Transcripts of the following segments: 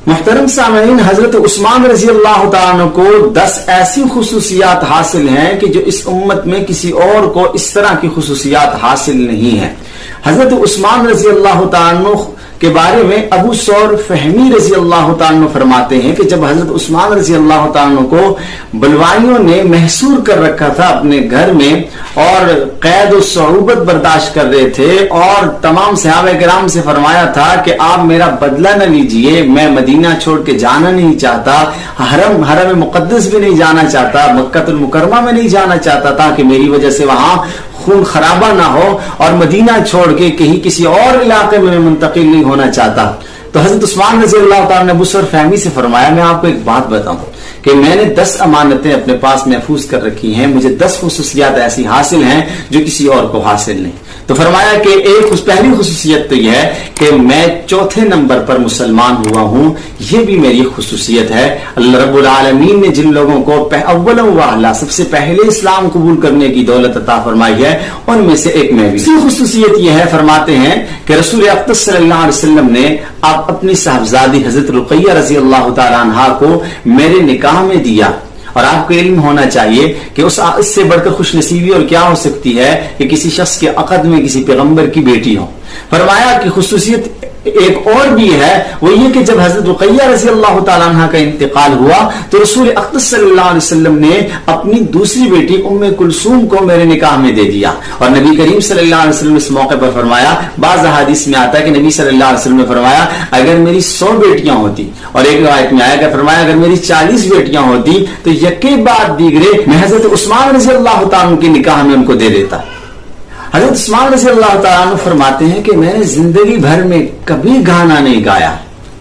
محترم سامعین، حضرت عثمان رضی اللہ تعالیٰ عنہ کو 10 ایسی خصوصیات حاصل ہیں کہ جو اس امت میں کسی اور کو اس طرح کی خصوصیات حاصل نہیں ہیں۔ حضرت عثمان رضی اللہ تعالیٰ عنہ کے بارے میں ابو ثور فہمی رضی اللہ تعالیٰ عنہ فرماتے ہیں کہ جب حضرت عثمان رضی اللہ تعالیٰ عنہ کو بلوائیوں نے محصور کر رکھا تھا اپنے گھر میں اور قید و صعوبت برداشت کر رہے تھے، اور تمام صحابہ کرام سے فرمایا تھا کہ آپ میرا بدلہ نہ لیجئے، میں مدینہ چھوڑ کے جانا نہیں چاہتا، حرم مقدس بھی نہیں جانا چاہتا، مکہ المکرمہ میں نہیں جانا چاہتا تھا کہ میری وجہ سے وہاں خون خرابہ نہ ہو، اور مدینہ چھوڑ کے کہیں کسی اور علاقے میں منتقل نہیں ہونا چاہتا۔ تو حضرت عثمان رضی اللہ تعالیٰ نے ابو ثور فہمی سے فرمایا، میں آپ کو ایک بات بتاؤں کہ میں نے 10 امانتیں اپنے پاس محفوظ کر رکھی ہیں، مجھے 10 خصوصیات ایسی حاصل ہیں جو کسی اور کو حاصل نہیں۔ تو فرمایا کہ پہلی خصوصیت تو یہ ہے کہ میں 4تھے نمبر پر مسلمان ہوا ہوں، یہ بھی میری خصوصیت ہے۔ اللہ رب العالمین نے جن لوگوں کو اولا واہلا سب سے پہلے اسلام قبول کرنے کی دولت عطا فرمائی ہے، ان میں سے ایک میں بھی۔ دوسری خصوصیت یہ ہے، فرماتے ہیں کہ رسول اقدس صلی اللہ علیہ وسلم نے آپ اپنی صاحبزادی حضرت رقیہ رضی اللہ تعالی عنہا کو میرے نکاح میں دیا، اور آپ کو علم ہونا چاہیے کہ اس سے بڑھ کر خوش نصیبی اور کیا ہو سکتی ہے کہ کسی شخص کے عقد میں کسی پیغمبر کی بیٹی ہو۔ فرمایا کہ خصوصیت ایک اور بھی ہے، وہ یہ کہ جب حضرت رقیہ رضی اللہ تعالیٰ عنہ کا انتقال ہوا تو رسول اقدس صلی اللہ علیہ وسلم نے اپنی دوسری بیٹی ام کلثوم کو میرے نکاح میں دے دیا، اور نبی کریم صلی اللہ علیہ وسلم نے اس موقع پر فرمایا، بعض احادیث میں آتا ہے کہ نبی صلی اللہ علیہ وسلم نے فرمایا اگر میری 100 بیٹیاں ہوتی، اور ایک روایت میں آیا کہ فرمایا اگر میری 40 بیٹیاں ہوتی تو یکے بعد دیگرے میں حضرت عثمان رضی اللہ تعالیٰ عنہ کے نکاح میں ان کو دے دیتا۔ حضرت عثمان رضی اللہ تعالیٰ عنہ فرماتے ہیں کہ میں نے زندگی بھر میں کبھی گانا نہیں گایا،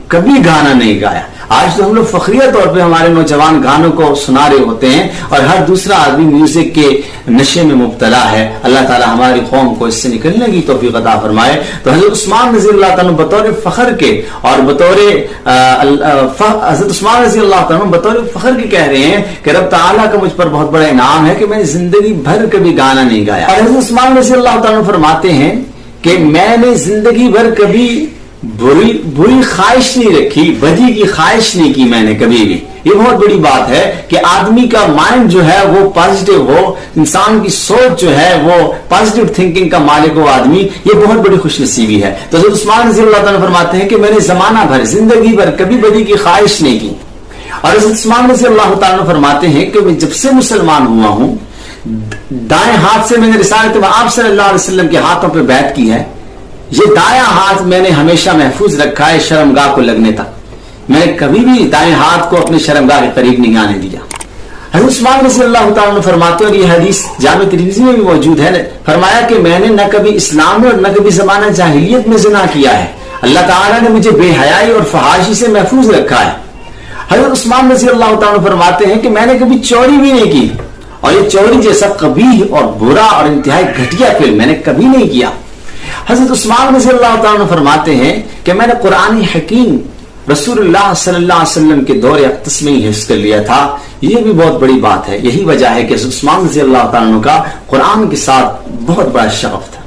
کبھی گانا نہیں گایا۔ آج تو ہم لوگ فخریہ طور پہ ہمارے نوجوان گانوں کو سنا رہے ہوتے ہیں، اور ہر دوسرا آدمی میوزک کے نشے میں مبتلا ہے۔ اللہ تعالیٰ ہماری قوم کو اس سے نکلنے کی توفیق عطا فرمائے۔ تو حضرت عثمان رضی اللہ تعالیٰ بطور فخر کے اور بطور حضرت عثمان رضی اللہ تعالیٰ بطور فخر کے کہہ رہے ہیں کہ رب تعالیٰ کا مجھ پر بہت بڑا انعام ہے کہ میں نے زندگی بھر کبھی گانا نہیں گایا۔ اور حضرت عثمان رضی اللہ تعالیٰ فرماتے ہیں کہ میں نے زندگی بھر کبھی بری خواہش نہیں رکھی، بدی کی خواہش نہیں کی میں نے کبھی بھی۔ یہ بہت بڑی بات ہے کہ آدمی کا مائنڈ جو ہے وہ پازیٹیو ہو، انسان کی سوچ جو ہے وہ پازیٹیو تھنکنگ کا مالک ہو آدمی، یہ بہت بڑی خوش نصیبی ہے۔ تو حضرت عثمان رضی اللہ تعالیٰ فرماتے ہیں کہ میں نے زمانہ بھر زندگی بھر کبھی بدی کی خواہش نہیں کی۔ اور حضرت عثمان رضی اللہ تعالیٰ فرماتے ہیں کہ میں جب سے مسلمان ہوا ہوں، دائیں ہاتھ سے میں نے رسالت آپ صلی اللہ علیہ وسلم کے ہاتھوں پہ بیعت کی ہے، یہ دائیں ہاتھ میں نے ہمیشہ محفوظ رکھا ہے شرمگاہ کو لگنے تک، میں نے کبھی بھی دائیں ہاتھ کو اپنے شرمگاہ کے قریب نہیں آنے دیا۔ حضرت عثمان رضی اللہ تعالیٰ نے فرماتے ہیں، اور یہ حدیث جامع ترمذی میں بھی موجود ہے، فرمایا کہ میں نے نہ کبھی اسلام میں اور نہ کبھی زمانہ جاہلیت میں زنا کیا ہے، اللہ تعالیٰ نے مجھے بے حیائی اور فحاشی سے محفوظ رکھا ہے۔ حضرت عثمان رضی اللہ تعالیٰ فرماتے ہیں کہ میں نے کبھی چوری بھی نہیں کی، اور یہ چوری جیسا قبیح اور برا اور انتہائی گھٹیا فعل میں نے کبھی نہیں کیا۔ حضرت عثمان رضی اللہ تعالیٰ فرماتے ہیں کہ میں نے قرآن حکیم رسول اللہ صلی اللہ علیہ وسلم کے دور اقدس میں ہی حفظ کر لیا تھا۔ یہ بھی بہت بڑی بات ہے، یہی وجہ ہے کہ حضرت عثمان رضی اللہ تعالیٰ کا قرآن کے ساتھ بہت بڑا شغف تھا۔